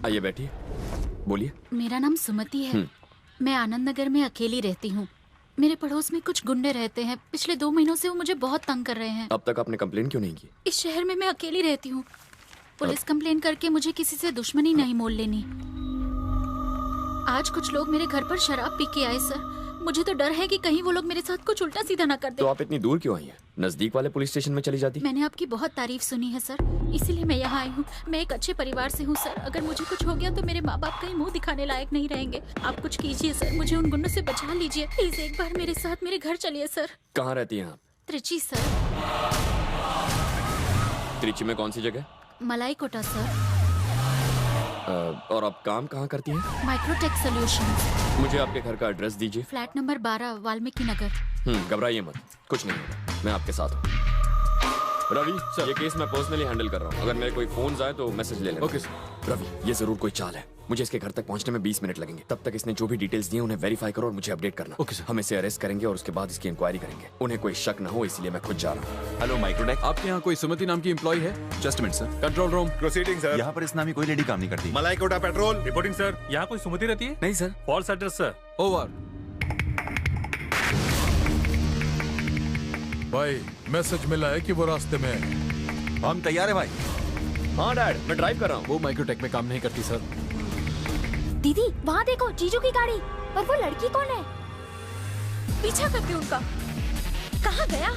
आइए बैठिए, बोलिए। मेरा नाम सुमति है। मैं आनंद नगर में अकेली रहती हूँ। मेरे पड़ोस में कुछ गुंडे रहते हैं। पिछले 2 महीनों से वो मुझे बहुत तंग कर रहे हैं। अब तक आपने कंप्लेन क्यों नहीं की? इस शहर में मैं अकेली रहती हूँ। पुलिस कंप्लेन करके मुझे किसी से दुश्मनी नहीं मोल लेनी। आज कुछ लोग मेरे घर पर शराब पी के आए सर। मुझे तो डर है कि कहीं वो लोग मेरे साथ कुछ उल्टा सीधा ना कर दे। तो आप इतनी दूर क्यों आई हैं? नजदीक वाले पुलिस स्टेशन में चली जाती। मैंने आपकी बहुत तारीफ सुनी है सर, इसीलिए मैं यहाँ आई हूँ। मैं एक अच्छे परिवार से हूँ सर। अगर मुझे कुछ हो गया तो मेरे माँ बाप कहीं मुंह दिखाने लायक नहीं रहेंगे। आप कुछ कीजिए सर, मुझे उन गुंडों से बचा लीजिए प्लीज। एक बार मेरे साथ मेरे घर चलिए सर। कहाँ रहती हैं आप? त्रिची सर। त्रिची में कौन सी जगह? मलाई कोटा सर। और आप काम कहाँ करती हैं? Microtek solutions. मुझे आपके घर का एड्रेस दीजिए। Flat number 12 Valmiki Nagar. घबराइए मत, कुछ नहीं होगा, मैं आपके साथ हूँ। रवि सर, ये केस मैं पर्सनली हैंडल कर रहा हूँ। अगर मेरे कोई फोन आए तो मैसेज ले लेना। Okay sir. रवि, ये जरूर कोई चाल है। मुझे इसके घर तक पहुंचने में 20 मिनट लगेंगे। तब तक इसने जो भी डिटेल्स दी उन्हें वेरीफाई करो और मुझे अपडेट करना। Okay sir. हम इसे अरेस्ट करेंगे और उसके बाद इसकी इंक्वायरी करेंगे। उन्हें कोई शक न हो, इसलिए मैं खुद जा रहा हूँ। हेलो माइक्रोटेक, आपके यहाँ कोई सुमति नाम की एम्प्लॉय है? Just minute sir. Control room. Proceeding sir. यहाँ पर इस नामी कोई लेडी काम नहीं करती। मलाई कोटा पेट्रोल। Reporting sir. यहाँ कोई सुमति रहती है? नहीं sir. False address sir. Over. भाई मैसेज मिला है कि वो रास्ते में है। हम तैयार है भाई। हाँ डैड, मैं ड्राइव कर रहा हूँ। वो माइक्रोटेक में काम नहीं करती सर। दीदी वहाँ देखो, जीजू की गाड़ी। पर वो लड़की कौन है? पीछा करते उनका। कहाँ गया?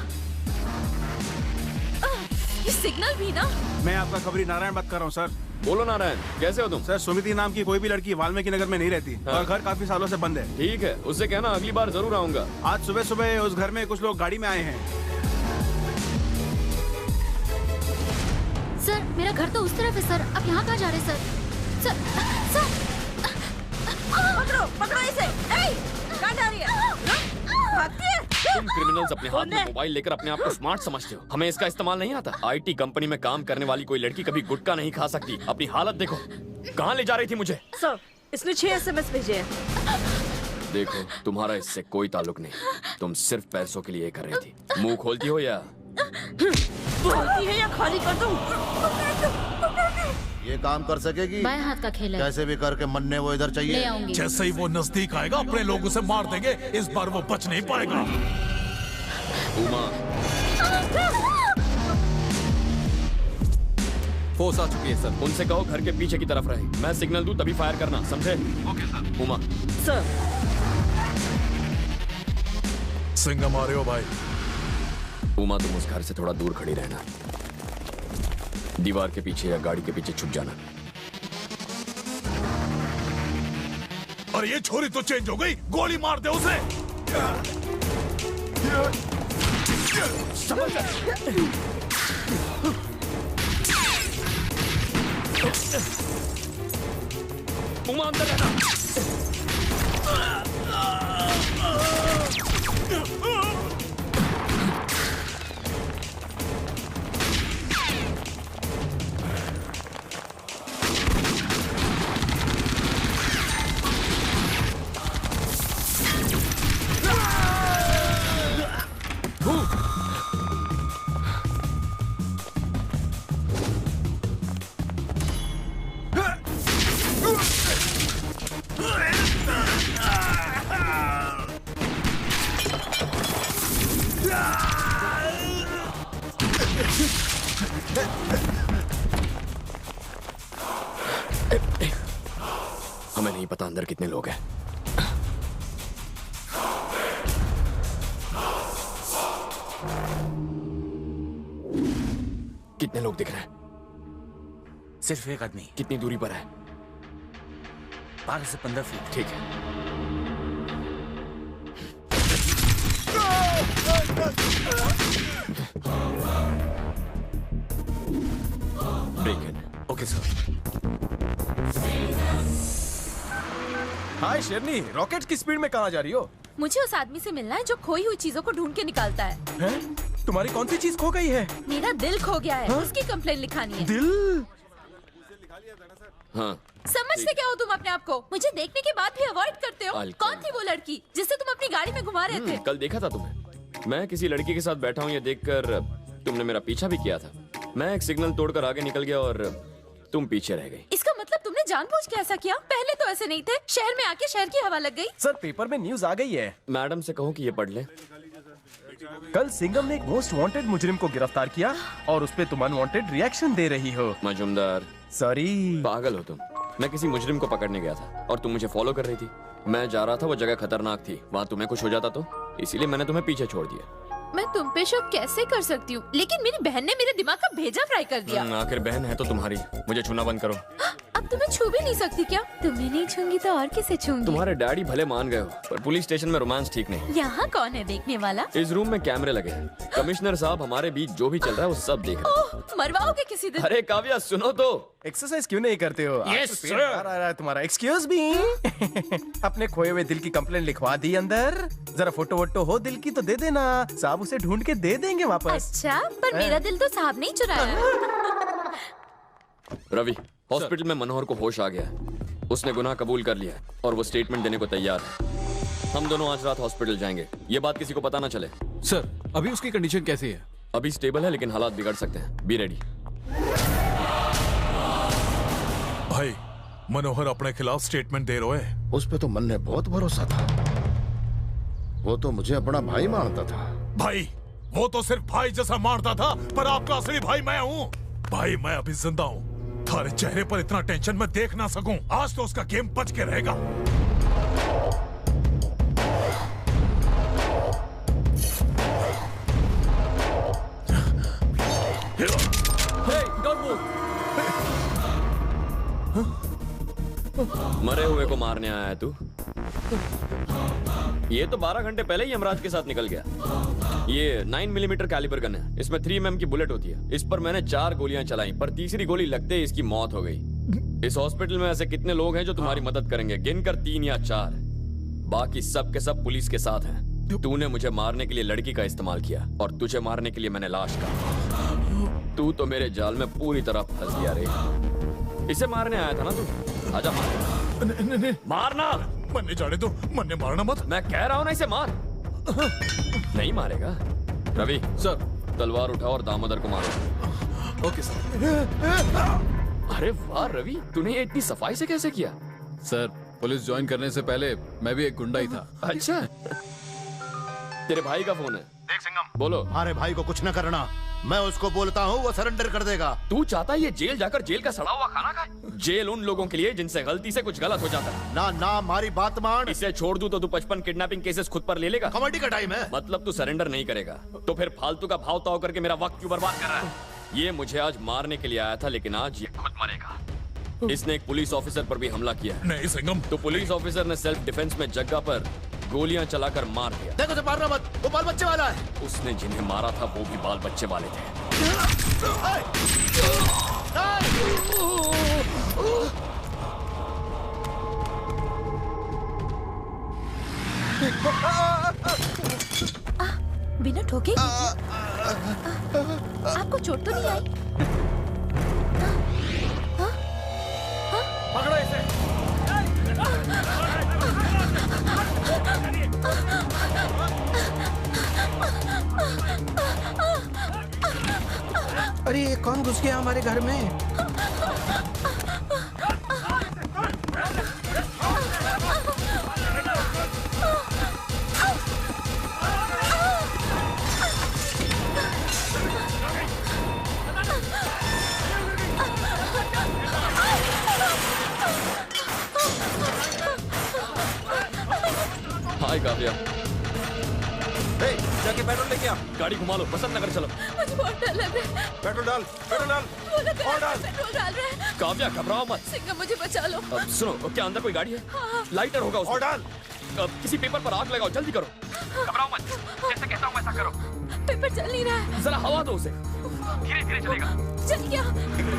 ये सिग्नल भी ना। मैं आपका खबरी नारायण बात कर रहा हूँ सर। बोलो नारायण, कैसे हो तुम? सर सुमिति नाम की कोई भी लड़की वाल्मीकि नगर में नहीं रहती। हाँ। और घर काफी सालों से बंद है। ठीक है, उससे कहना अगली बार जरूर आऊंगा। आज सुबह सुबह उस घर में कुछ लोग गाड़ी में आए हैं। सर मेरा घर तो उस तरफ है सर। आप यहाँ कहाँ जा रहे हैं सर? सर पकड़ो पकड़ो इसे। कहाँ जा रही है? भागती है। तुम क्रिमिनल्स अपने हाथ में मोबाइल लेकर अपने आप को स्मार्ट समझते हो। हमें इसका इस्तेमाल नहीं आता। आईटी कंपनी में काम करने वाली कोई लड़की कभी गुटखा नहीं खा सकती। अपनी हालत देखो, कहाँ ले जा रही थी मुझे? सर इसने 6 SMS भेजे हैं। देखो, तुम्हारा इससे कोई ताल्लुक नहीं। तुम सिर्फ पैसों के लिए ये कर रही थी। मुंह खोलती हो या बोलती है या खाली कर दूं? ये काम कर सकेगी? बाएं हाथ का खेल है। कैसे भी करके मन्ने वो इधर ले चाहिए। आऊंगी। जैसे ही वो नजदीक आएगा अपने लोग उसे मार देंगे। इस बार वो बच नहीं पाएगा। उमा, फोर्स आ चुकी है सर। उनसे कहो घर के पीछे की तरफ रहे। मैं सिग्नल दूं तभी फायर करना, समझे? Okay sir. Uma. Sir Singh मारे हो भाई। उमा, तुम उस घर से थोड़ा दूर खड़ी रहना। दीवार के पीछे या गाड़ी के पीछे छुप जाना। और ये छोरी तो चेंज हो गई। गोली मार दे उसे। उमा अंदर रहना। हमें नहीं पता अंदर कितने लोग हैं। कितने लोग दिख रहे हैं? सिर्फ एक आदमी। कितनी दूरी पर है? 12 से 15 फीट। ठीक है। Break in. Okay sir. Hi शेरनी, रॉकेट की स्पीड में कहाँ जा रही हो? मुझे उस आदमी से मिलना है जो खोई हुई चीजों को ढूंढ के निकालता है। हैं? तुम्हारी कौन सी चीज खो गई है? मेरा दिल खो गया है। उसकी कंप्लेन लिखानी है। दिल? हाँ। समझते क्या हो तुम अपने आप को? मुझे देखने के बाद भी अवॉइड करते हो। I'll कौन थी वो लड़की जिसे तुम अपनी गाड़ी में घुमा रहे थे? कल देखा था तुम्हें। मैं किसी लड़की के साथ बैठा हूँ ये देखकर तुमने मेरा पीछा भी किया था। मैं एक सिग्नल तोड़कर आगे निकल गया और तुम पीछे रह गई। इसका मतलब तुमने जानबूझ के ऐसा किया? पहले तो ऐसे नहीं थे, शहर में आके शहर की हवा लग गई। सर पेपर में न्यूज आ गई है। मैडम से कहो कि ये पढ़ ले। कल सिंघम ने एक मोस्ट वांटेड मुजरिम को गिरफ्तार किया और उस पे तुम अनवांटेड रिएक्शन दे रही हो। मजुमदार, सॉरी। पागल हो तुम। मैं किसी मुजरिम को पकड़ने गया था और तुम मुझे फॉलो कर रही थी। मैं जा रहा था, वो जगह खतरनाक थी, वहाँ तुम्हें कुछ हो जाता तो इसीलिए मैंने तुम्हें पीछे छोड़ दिया। मैं तुम पे शक कैसे कर सकती हूँ, लेकिन मेरी बहन ने मेरे दिमाग का भेजा फ्राई कर दिया। आखिर बहन है तो तुम्हारी। मुझे छूना बंद करो। अब तुम्हें छू भी नहीं सकती क्या? तुम्हें नहीं छूंगी तो और किसे छूंगी? तुम्हारे डैडी भले मान गए हो, पर पुलिस स्टेशन में रोमांस ठीक नहीं। यहाँ कौन है देखने वाला? इस रूम में कैमरे लगे हैं। कमिश्नर साहब हमारे बीच जो भी चल रहा है वो सब देख रहे हैं। ओह, मरवाओगे किसी दिन? अरे काव्या सुनो तो। एक्सरसाइज क्यों नहीं करते हो? Yes, आजकल पेट sir. बाहर आ रहा है तुम्हारा। Excuse me. अपने खोए हुए दिल की कंप्लेंट लिखवा दी अंदर। जरा फोटो वोटो हो दिल की तो दे देना, साहब उसे ढूंढ के दे देंगे वापस। अच्छा, पर मेरा दिल तो साहब नहीं चुराया। रवि, हॉस्पिटल में मनोहर को होश आ गया है। उसने गुनाह कबूल कर लिया है और वो स्टेटमेंट देने को तैयार है। हम दोनों आज रात हॉस्पिटल जाएंगे, ये बात किसी को पता ना चले। सर, अभी उसकी कंडीशन कैसी है? अभी स्टेबल है, लेकिन हालात बिगड़ सकते हैं। Be ready. भाई, मनोहर अपने खिलाफ स्टेटमेंट दे रहे हैं। उस पे तो मन ने बहुत भरोसा था। वो तो मुझे अपना भाई मानता था। भाई, वो तो सिर्फ भाई जैसा मारता था, पर आपका असली भाई मैं हूँ। भाई, मैं अभी जिंदा हूँ। थारे चेहरे पर इतना टेंशन मैं देख ना सकूं। आज तो उसका गेम बच के रहेगा। मरे हुए को मारने आया है तू? ये तो 12 घंटे पहले ही यमराज के साथ निकल गया। ये 9 मिलीमीटर कैलिबर गन है। इसमें 3 mm की बुलेट होती है। इस पर मैंने 4 गोलियां चलाई, पर तीसरी गोली लगते ही इसकी मौत हो गई। इस हॉस्पिटल में ऐसे कितने लोग हैं जो तुम्हारी मदद करेंगे? गिनकर 3 या 4। बाकी सब के सब पुलिस के साथ हैं। तूने मुझे मारने के लिए लड़की का इस्तेमाल किया और तुझे मारने के लिए मैंने लाश का। तू तो मेरे जाल में पूरी तरह फंस गया रे। इसे मारने आया था ना तू? आजा मार। मारना। मन्ने जाने दो, मन्ने मारना मत। मैं कह रहा हूं ना, इसे मार। नहीं मारेगा? रवि सर, तलवार उठाओ और दामोदर को मारो। Okay sir. अरे वाह रवि, तूने ये इतनी सफाई से कैसे किया? सर, पुलिस ज्वाइन करने से पहले मैं भी एक गुंडा ही था। अच्छा, तेरे भाई का फोन है। देख सिंघम, बोलो। हमारे भाई को कुछ न करना। मैं उसको बोलता हूँ, वो सरेंडर कर देगा। तू चाहता है ये जेल जाकर जेल का सड़ा हुआ खाना खाए? जेल उन लोगों के लिए जिनसे गलती से कुछ गलत हो जाता है। ना ना, हमारी बात मान। इसे छोड़ दूं तो तू 55 किडनैपिंग केसेस खुद पर ले लेगा। कमेटी का टाइम है। मतलब तू सरेंडर नहीं करेगा? तो फिर फालतू का भाव ताव करके मेरा वक्त क्यों बर्बाद कर रहा है? ये मुझे आज मारने के लिए आया था, लेकिन आज ये खुद मरेगा। इसने एक पुलिस ऑफिसर पर भी हमला किया। नहीं सिंघम। तो पुलिस ऑफिसर ने सेल्फ डिफेंस में जग्गा पर गोलियां चलाकर मार दिया। देखो उसे मारना मत, वो बाल बच्चे वाला है। उसने जिन्हें मारा था वो भी बाल बच्चे वाले थे। बिना ठोके आपको चोट तो नहीं आई? पकड़ो इसे। अरे ये कौन घुस गया हमारे घर में? हाय काव्या। जाके पेट्रोल लेके आ। गाड़ी घुमा लो, बसंत नगर चलो। मुझे बहुत डर लग रहा है। पेट्रोल डाल, पेट्रोल डाल। और डाल। पेट्रोल डाल रहे हैं। काव्या घबराओ मत। सिंघम मुझे बचा लो। अब सुनो, क्या अंदर कोई गाड़ी है? लाइटर होगा उसमें। और डाल। अब किसी पेपर पर आग लगाओ, जल्दी करो। घबराओ मत, जैसे कहता हूँ वैसा करो। पेपर चल नहीं रहा है। जरा हवा दो उसे, धीरे धीरे चलेगा। चल गया।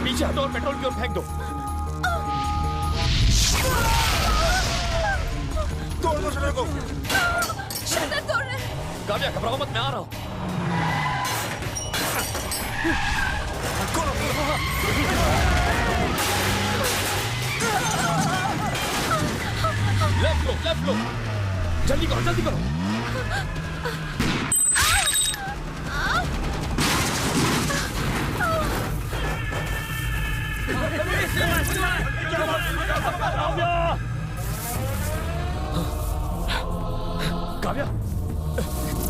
पीछे हटो और पेट्रोल की ओर फेंक दो। तोड़ दो शटर को। शटर तोड़ रहे हैं। काव्या घबराओ मत, मैं आ रहा हूँ। लेफ्ट लो, जल्दी करो, जल्दी करो। काव्या,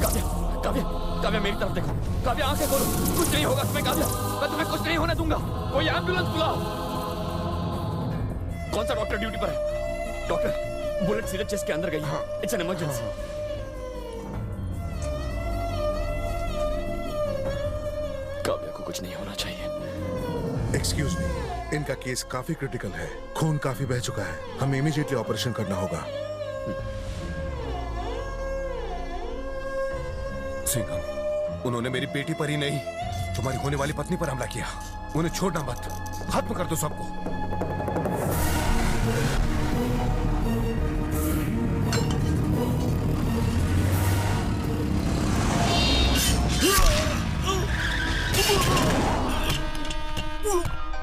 काव्या, काव्या, काव्या मेरी तरफ देखो। काव्या आंखें खोलो, कुछ नहीं होगा तुम्हें काव्या, मैं तुम्हें कुछ नहीं होने दूंगा। कोई एम्बुलेंस बुलाओ। कौन सा डॉक्टर ड्यूटी पर है? डॉक्टर, बुलेट सीधे चेस्ट के अंदर गई है। It's an emergency. काव्या को कुछ नहीं होना चाहिए। एक्सक्यूज मी, इनका केस काफी क्रिटिकल है, खून काफी बह चुका है, हमें इमीडिएटली ऑपरेशन करना होगा। सिंघम, उन्होंने मेरी बेटी पर ही नहीं, तुम्हारी होने वाली पत्नी पर हमला किया। उन्हें छोड़ना मत, खत्म कर दो सबको।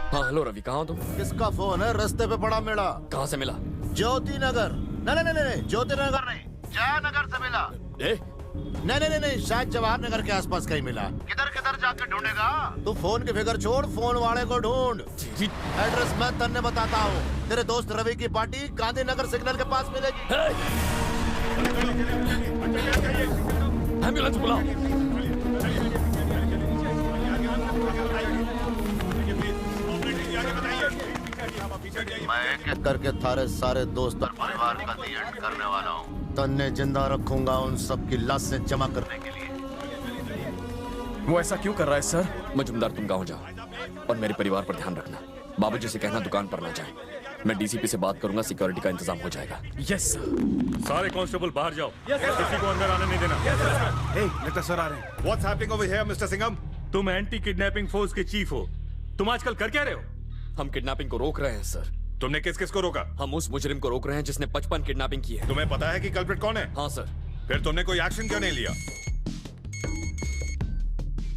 हाँ हेलो रवि, कहाँ हो तुम? किसका फोन है? रास्ते पे पड़ा मिला। कहाँ से मिला? ज्योति नगर। नहीं, ज्योति नगर नहीं, जयनगर से मिला। नहीं, शायद जवाहर नगर के आसपास कहीं मिला। किधर जाके ढूंढेगा? तू फोन की फिक्र छोड़, फोन वाले को ढूंढ। एड्रेस मैं तन्ने बताता हूँ। तेरे दोस्त रवि की पार्टी गांधीनगर सिग्नल के पास मिलेगी। एम्बुलेंस बुलाओ। मैं एक एक करके थारे सारे दोस्त और परिवार का दी एंड करने वाला हूँ। तन्ने जिंदा रखूंगा उन सब की लाशें जमा करने के लिए। वो ऐसा क्यों कर रहा है सर? मजुमदार, तुम गाँव जाओ और मेरे परिवार पर ध्यान रखना। बाबूजी से कहना दुकान पर ना जाए। मैं डीसीपी से बात करूंगा, सिक्योरिटी का इंतजाम हो जाएगा। Yes sir. सारे कांस्टेबल बाहर जाओ, किसी को अंदर आने नहीं देना। लेटर सर आ रहे हैं। What's happening over here, Mr. Singham? तुम एंटी किडनैपिंग फोर्स के चीफ हो, तुम आजकल कर क्या रहे हो? हम किडनैपिंग को रोक रहे हैं सर। तुमने किस किस को रोका? हम उस मुजरिम को रोक रहे हैं जिसने 55 किडनैपिंग की है। तुम्हें पता है कि कल्प्रिट कौन है? हाँ सर। फिर तुमने कोई एक्शन क्यों नहीं लिया?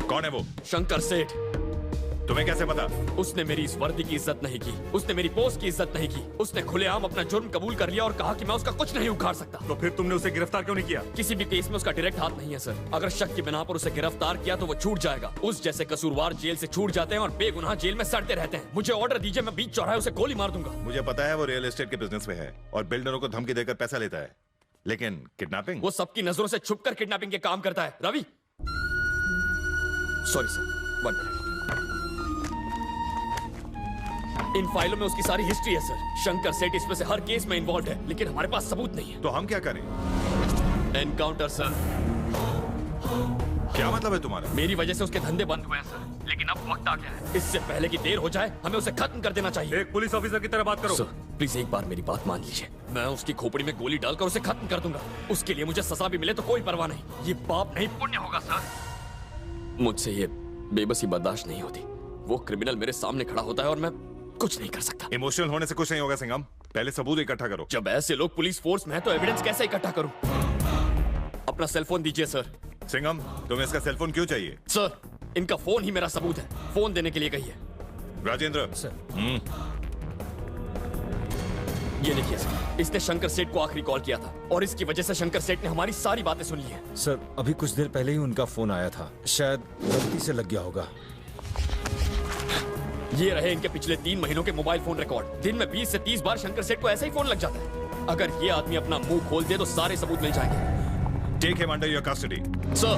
कौन है वो? शंकर सेठ। तुम्हें कैसे पता? उसने मेरी इस वर्दी की इज्जत नहीं की, उसने मेरी पोस्ट की इज्जत नहीं की, उसने खुलेआम अपना जुर्म कबूल कर लिया और कहा कि मैं उसका कुछ नहीं उखाड़ सकता। तो फिर तुमने उसे गिरफ्तार क्यों नहीं किया? किसी भी केस में उसका डायरेक्ट हाथ नहीं है सर। अगर शक की बिना पर उसे गिरफ्तार किया तो वो छूट जाएगा। उस जैसे कसूरवार जेल से छूट जाते हैं और बेगुनाह जेल में सड़ते रहते हैं। मुझे ऑर्डर दीजिए, मैं बीच चौराहे उसे गोली मार दूंगा। मुझे पता है वो रियल एस्टेट के बिजनेस में है और बिल्डरों को धमकी देकर पैसा लेता है, लेकिन किडनैपिंग? वो सबकी नजरों से छुपकर किडनैपिंग के काम करता है। Ravi, sorry sir, 1 minute. इन फाइलों में उसकी सारी हिस्ट्री है सर। शंकर सेठ इसमें से हर केस में इन्वॉल्व है, लेकिन हमारे पास सबूत नहीं है। तो हम क्या करें? Encounter sir. क्या मतलब है तुम्हारा? मेरी वजह से उसके धंधे बंद हुए हैं सर, लेकिन अब वक्त आ गया है। इससे पहले कि देर हो जाए, हमें उसे खत्म कर देना चाहिए। एक पुलिस ऑफिसर की तरह बात करो। सर प्लीज एक बार मेरी बात मान लीजिए। मैं उसकी खोपड़ी में गोली डालकर उसे खत्म कर दूंगा। उसके लिए मुझे सजा भी मिले तो कोई परवाह नहीं। ये पाप नहीं पुण्य होगा सर। मुझसे ये बेबसी बर्दाश्त नहीं होती। वो क्रिमिनल मेरे सामने खड़ा होता है और मैं कुछ नहीं कर सकता। इमोशनल होने से कुछ नहीं होगा सिंघम, पहले सबूत इकट्ठा करो। जब ऐसे लोग पुलिस फोर्स में है तो एविडेंस कैसे इकट्ठा करूं? अपना सेल फोन दीजिए सर। सिंघम, तुम्हें इसका सेल फोन क्यों चाहिए? सर इनका फोन ही मेरा सबूत है। फोन देने के लिए कहिए। राजेंद्र सर। ये देखिए सर, इसने शंकर सेठ को आखिरी कॉल किया था और इसकी वजह से शंकर सेठ ने हमारी सारी बातें सुन ली है। सर अभी कुछ देर पहले ही उनका फोन आया था, शायद गलती से लग गया होगा। ये रहे इनके पिछले 3 महीनों के मोबाइल फोन रिकॉर्ड। दिन में 20 से 30 बार शंकर सेठ को ऐसे ही फोन लग जाता है। अगर ये आदमी अपना मुंह खोल दे तो सारे सबूत मिल जाएंगे। Take him under your custody. Sir